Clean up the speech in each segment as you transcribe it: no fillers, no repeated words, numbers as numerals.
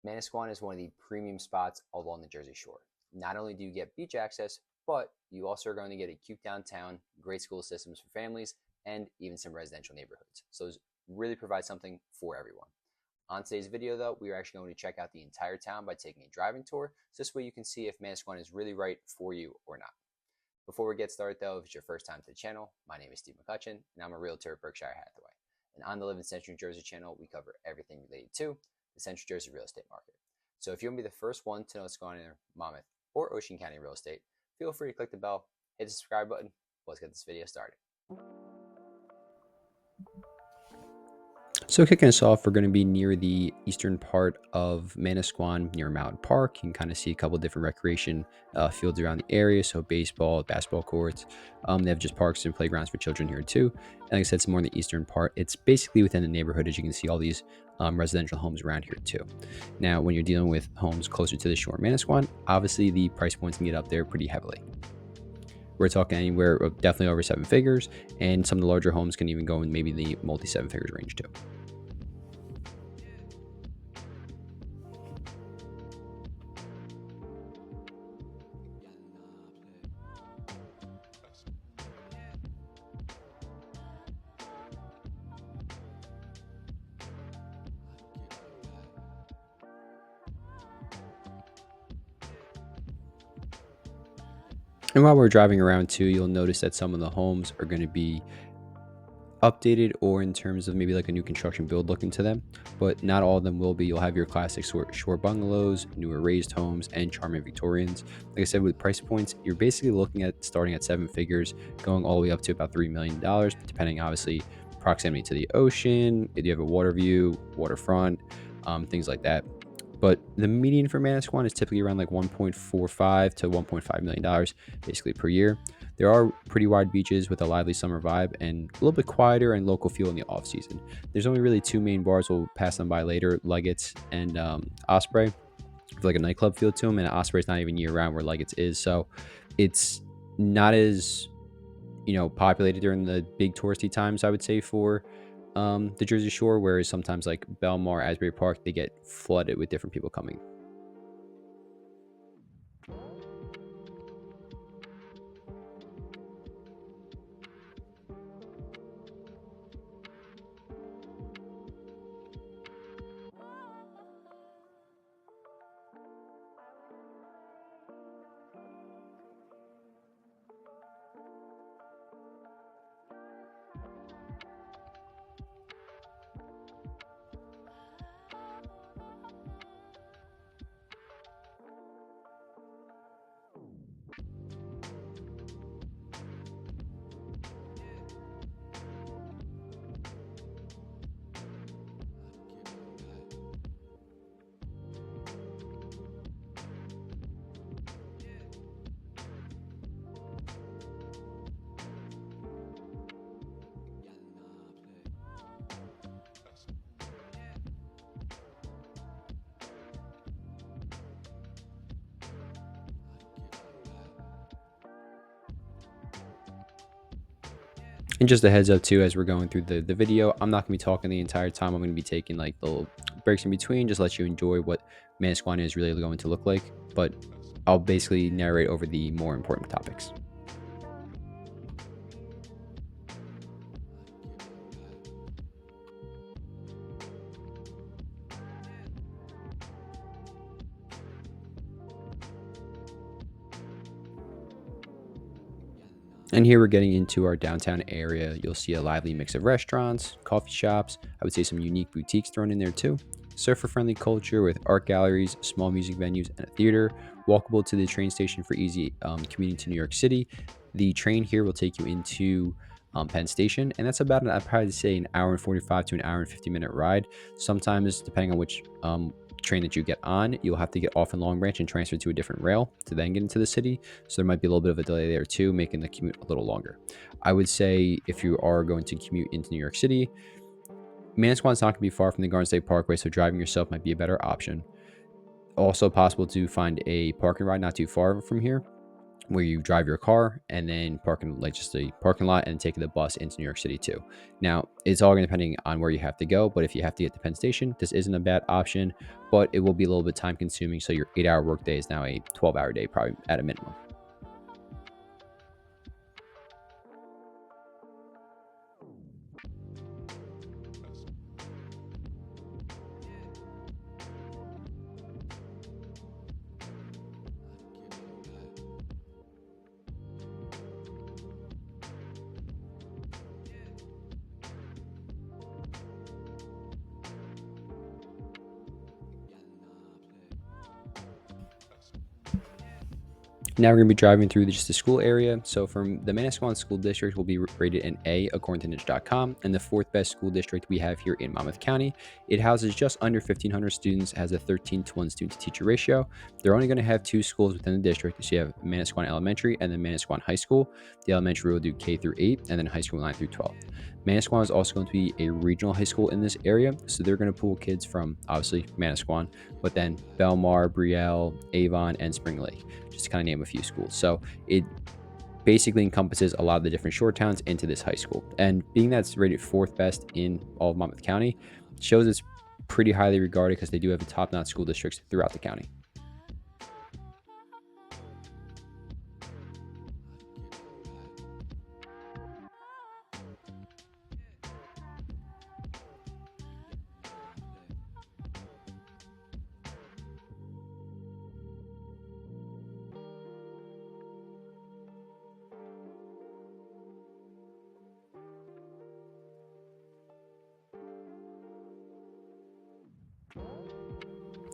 Manasquan is one of the premium spots along the Jersey Shore. Not only do you get beach access, but you also are going to get a cute downtown, great school systems for families, and even some residential neighborhoods. So it really provides something for everyone. On today's video, though, we are actually going to check out the entire town by taking a driving tour, so this way you can see if Manasquan is really right for you or not. Before we get started, though, if it's your first time to the channel, my name is Steve McCutcheon, and I'm a realtor at Berkshire Hathaway. And on the Live in Central New Jersey channel, we cover everything related to the Central Jersey real estate market. So if you want to be the first one to know what's going on in Monmouth or Ocean County real estate, feel free to click the bell, hit the subscribe button. Let's get this video started. So kicking us off, we're going to be near the eastern part of Manasquan, near Mallard Park. You can kind of see a couple of different recreation fields around the area. So baseball, basketball courts. They have just parks and playgrounds for children here too. And like I said, it's more in the eastern part. It's basically within the neighborhood, as you can see all these residential homes around here too. Now, when you're dealing with homes closer to the shore of Manasquan, obviously the price points can get up there pretty heavily. We're talking anywhere definitely over 7 figures, and some of the larger homes can even go in maybe the multi 7 figures range too. And while we're driving around too, you'll notice that some of the homes are going to be updated or in terms of maybe like a new construction build look into them, but not all of them will be. You'll have your classic shore bungalows, newer raised homes, and charming Victorians. Like I said, with price points, you're basically looking at starting at 7 figures, going all the way up to about $3 million, depending obviously proximity to the ocean, if you have a water view, waterfront, things like that. But the median for Manasquan is typically around like $1.45 to $1.5 million basically per year. There are pretty wide beaches with a lively summer vibe and a little bit quieter and local feel in the off season. There's only really 2 main bars. We'll pass them by later, Leggett's and Osprey, with like a nightclub feel to them. And Osprey's not even year round where Leggett's is. So it's not as, populated during the big touristy times, I would say, for the Jersey Shore, whereas sometimes like Belmar, Asbury Park, they get flooded with different people coming. And just a heads up too, as we're going through the video, I'm not going to be talking the entire time. I'm going to be taking like little breaks in between, just let you enjoy what Manasquan is really going to look like. But I'll basically narrate over the more important topics. And here we're getting into our downtown area. You'll see a lively mix of restaurants, coffee shops, I would say some unique boutiques thrown in there too. Surfer-friendly culture with art galleries, small music venues, and a theater. Walkable to the train station for easy commuting to New York City. The train here will take you into Penn Station, and that's about, I'd probably say, an hour and 45 to an hour and 50-minute ride. Sometimes, depending on which train that you get on, you'll have to get off in Long Branch and transfer to a different rail to then get into the city. So there might be a little bit of a delay there too, making the commute a little longer. I would say if you are going to commute into New York City, Manasquan's not going to be far from the Garden State Parkway, so driving yourself might be a better option. Also possible to find a parking ride not too far from here, where you drive your car and then parking, like just a parking lot, and taking the bus into New York City too. Now, it's all going to depending on where you have to go, but if you have to get to Penn Station, this isn't a bad option, but it will be a little bit time consuming. So your 8-hour workday is now a 12-hour day, probably at a minimum. Now we're going to be driving through just the school area. So from the Manasquan School District will be rated an A according to niche.com, and the fourth best school district we have here in Monmouth County. It houses just under 1,500 students, has a 13-to-1 student-to-teacher ratio. They're only going to have 2 schools within the district. So you have Manasquan Elementary and then Manasquan High School. The elementary will do K through 8, and then high school 9 through 12. Manasquan is also going to be a regional high school in this area, so they're going to pull kids from obviously Manasquan, but then Belmar, Brielle, Avon, and Spring Lake, just to kind of name a few schools. So it basically encompasses a lot of the different shore towns into this high school. And being that it's rated 4th best in all of Monmouth County, shows it's pretty highly regarded because they do have the top-notch school districts throughout the county.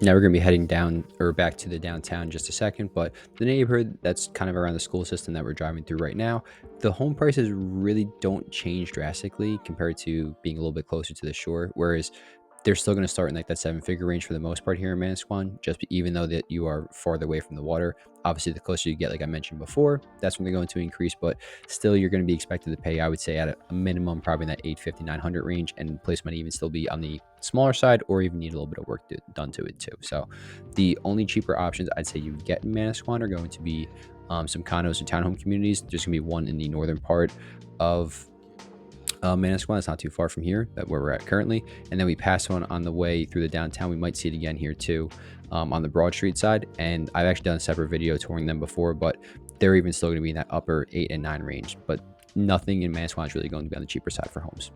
Now we're going to be heading down or back to the downtown in just a second, but the neighborhood that's kind of around the school system that we're driving through right now, the home prices really don't change drastically compared to being a little bit closer to the shore, whereas they're still going to start in like that 7-figure range for the most part here in Manasquan, even though that you are farther away from the water. Obviously, the closer you get, like I mentioned before, that's when they're going to increase, but still you're going to be expected to pay, I would say, at a minimum, probably in that 850, 900 range, and place might even still be on the smaller side or even need a little bit of work done to it too. So the only cheaper options I'd say you get in Manasquan are going to be some condos and townhome communities. There's going to be one in the northern part of Manasquan. It's not too far from here, where we're at currently, and then we pass on the way through the downtown. We might see it again here too, on the Broad Street side, and I've actually done a separate video touring them before, but they're even still going to be in that upper 8 and 9 range, but nothing in Manasquan is really going to be on the cheaper side for homes.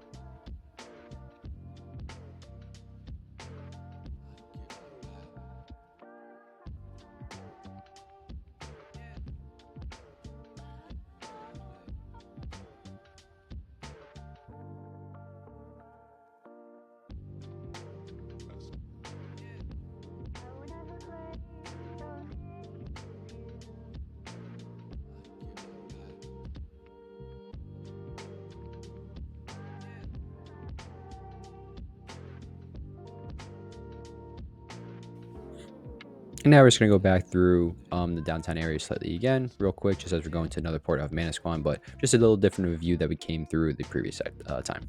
And now we're just going to go back through the downtown area slightly again, real quick, just as we're going to another part of Manasquan, but just a little different of a view that we came through the previous time.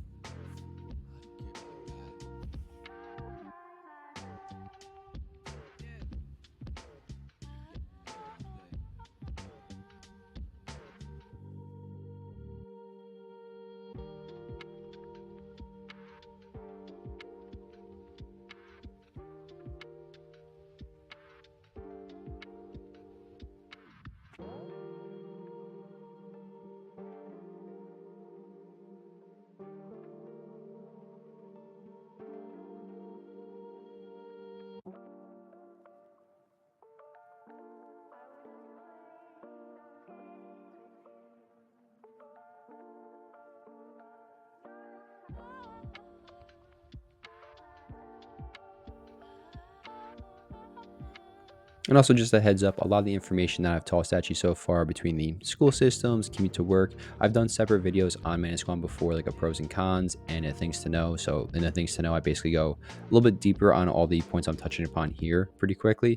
And also just a heads up, a lot of the information that I've tossed at you so far between the school systems, commute to work, I've done separate videos on Manasquan before, like a pros and cons and a things to know. So in the things to know, I basically go a little bit deeper on all the points I'm touching upon here pretty quickly.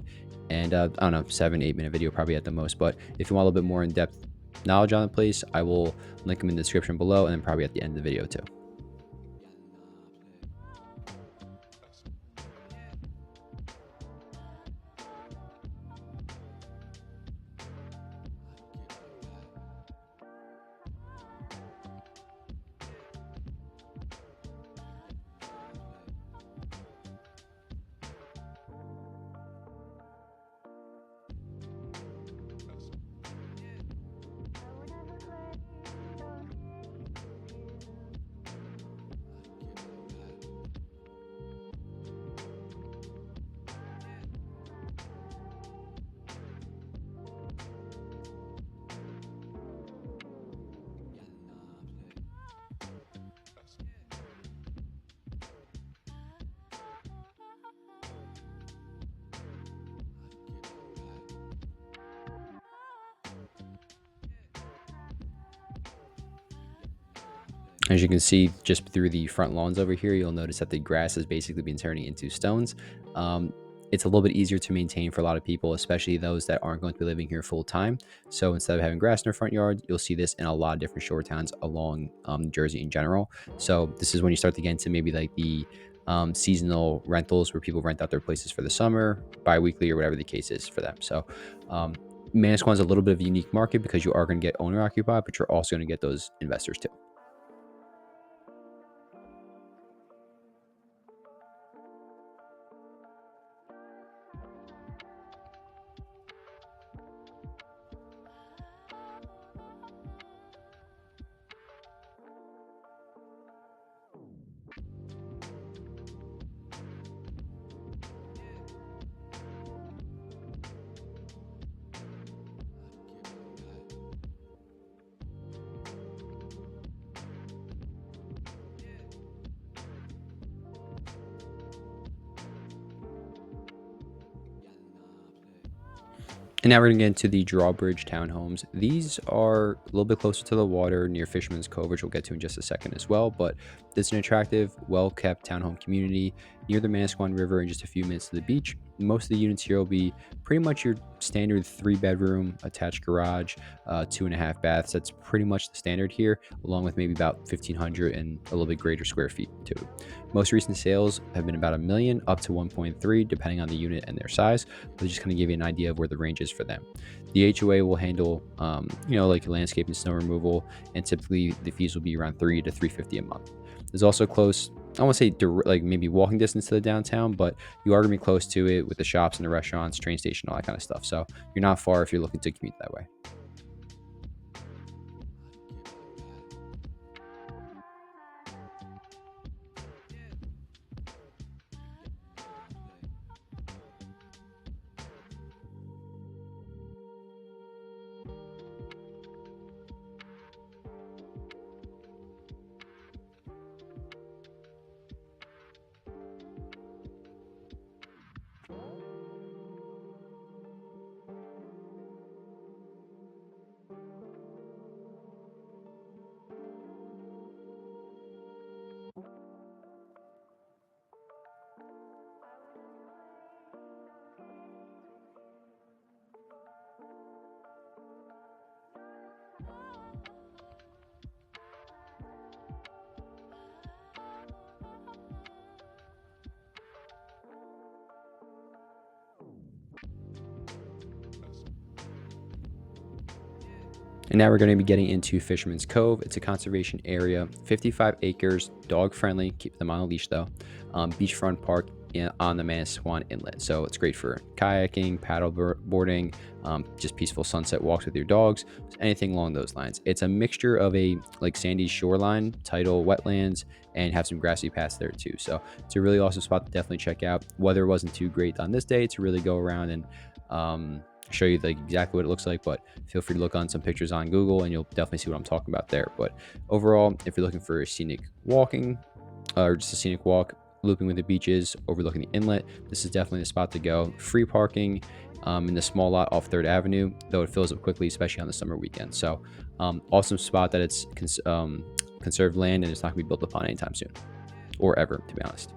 And I don't know, 7-8 minute video probably at the most. But if you want a little bit more in-depth knowledge on the place, I will link them in the description below and then probably at the end of the video too. As you can see, just through the front lawns over here, you'll notice that the grass has basically been turning into stones. Um, it's a little bit easier to maintain for a lot of people, especially those that aren't going to be living here full time. So instead of having grass in their front yard, you'll see this in a lot of different shore towns along Jersey in general. So this is when you start to get into maybe like the seasonal rentals where people rent out their places for the summer, bi-weekly, or whatever the case is for them. So um, Manasquan is a little bit of a unique market because you are going to get owner occupied, but you're also going to get those investors too. And now we're going to get into the Drawbridge Townhomes. These are a little bit closer to the water near Fisherman's Cove, which we'll get to in just a second as well. But it's an attractive, well-kept townhome community near the Manasquan River and just a few minutes to the beach. Most of the units here will be pretty much your standard 3-bedroom, attached garage, 2.5 baths. That's pretty much the standard here, along with maybe about 1,500 and a little bit greater square feet too. Most recent sales have been about $1 million up to 1.3, depending on the unit and their size. But just kind of give you an idea of where the range is for them. The HOA will handle, like landscape and snow removal, and typically the fees will be around $300 to $350 a month. There's also close, I won't say like maybe walking distance to the downtown, but you are gonna be close to it with the shops and the restaurants, train station, all that kind of stuff. So you're not far if you're looking to commute that way. And now we're going to be getting into Fisherman's Cove. It's a conservation area, 55 acres, dog friendly, keep them on a leash though, beachfront park on the Manasquan Inlet. So it's great for kayaking, paddle boarding, just peaceful sunset walks with your dogs, anything along those lines. It's a mixture of a like sandy shoreline, tidal wetlands, and have some grassy paths there too. So it's a really awesome spot to definitely check out. Weather wasn't too great on this day to really go around and show you like exactly what it looks like, but feel free to look on some pictures on Google and you'll definitely see what I'm talking about there. But overall, if you're looking for a scenic walking or just a scenic walk, looping with the beaches, overlooking the inlet, this is definitely the spot to go. Free parking in the small lot off 3rd Avenue, though it fills up quickly, especially on the summer weekend. So awesome spot that it's conserved land and it's not going to be built upon anytime soon or ever, to be honest.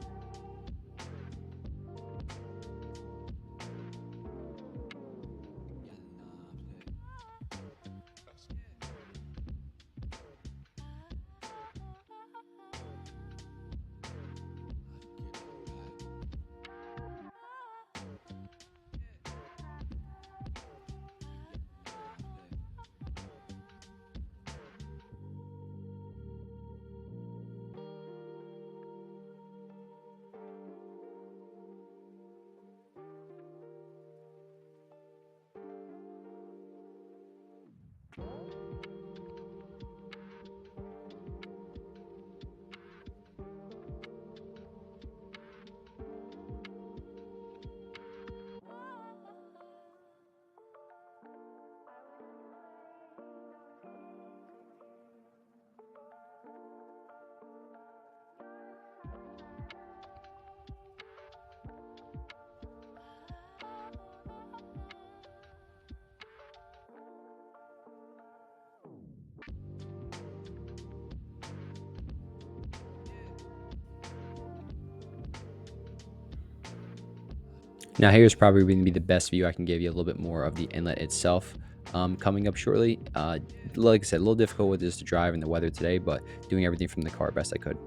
Now here's probably going to be the best view I can give you, a little bit more of the inlet itself. Coming up shortly. Like I said, a little difficult with this to drive in the weather today, but doing everything from the car best I could.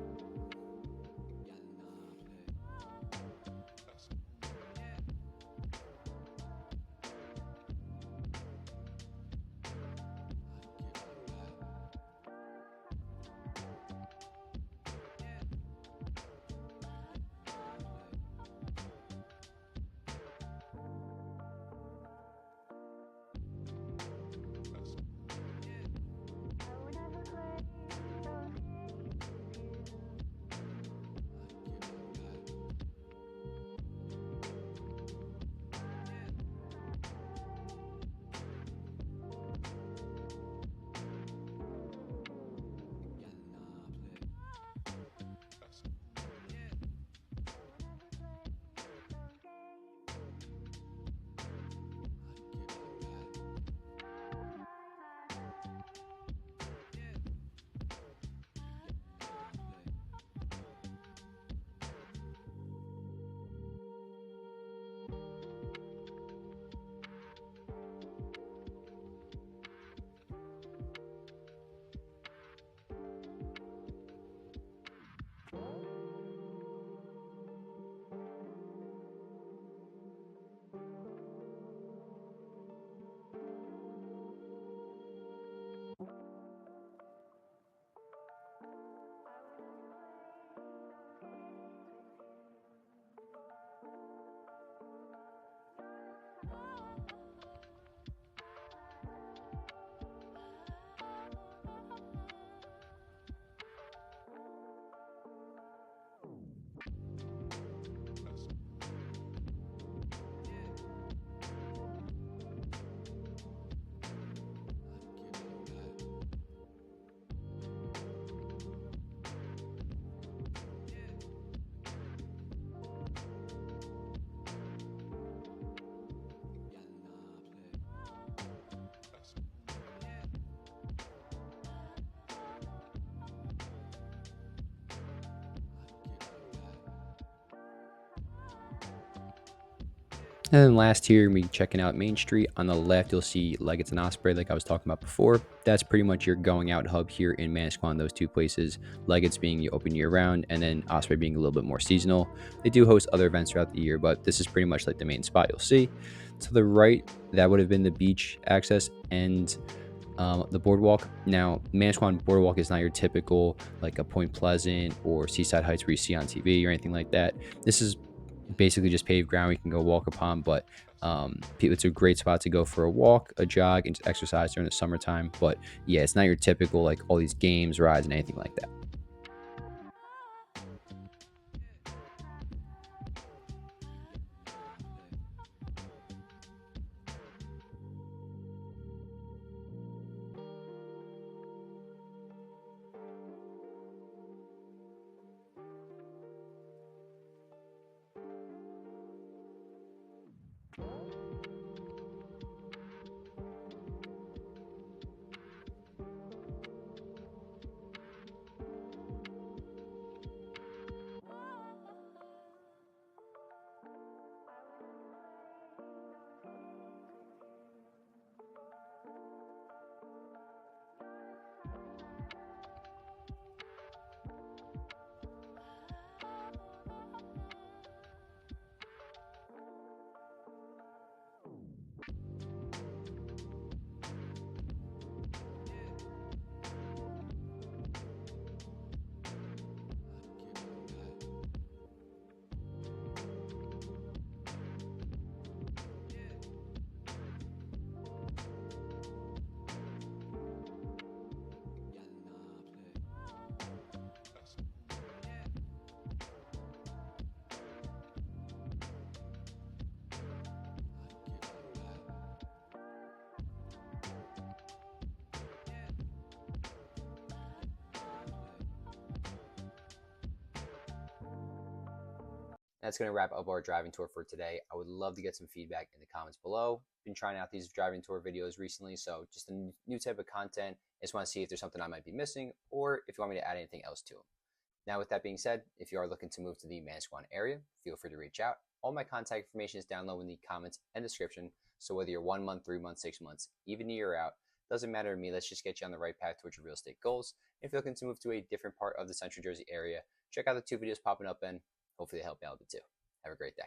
And then last here, we checking out Main Street. On the left, you'll see Leggett's and Osprey, like I was talking about before. That's pretty much your going out hub here in Manasquan, those two places. Leggett's being open year round, and then Osprey being a little bit more seasonal. They do host other events throughout the year, but this is pretty much like the main spot you'll see. To the right, that would have been the beach access and the boardwalk. Now, Manasquan Boardwalk is not your typical like a Point Pleasant or Seaside Heights where you see on TV or anything like that. This is basically just paved ground we can go walk upon, but it's a great spot to go for a walk, a jog, and to exercise during the summertime. But yeah, it's not your typical like all these games, rides, and anything like that. That's going to wrap up our driving tour for today. I would love to get some feedback in the comments below. Been trying out these driving tour videos recently, so just a new type of content. I just want to see if there's something I might be missing or if you want me to add anything else to them. Now, with that being said, if you are looking to move to the Manasquan area, feel free to reach out. All my contact information is down low in the comments and description. So whether you're 1 month, 3 months, 6 months, even a year out, doesn't matter to me. Let's just get you on the right path towards your real estate goals. If you're looking to move to a different part of the Central Jersey area, check out the 2 videos popping up and hopefully they help you out a bit too. Have a great day.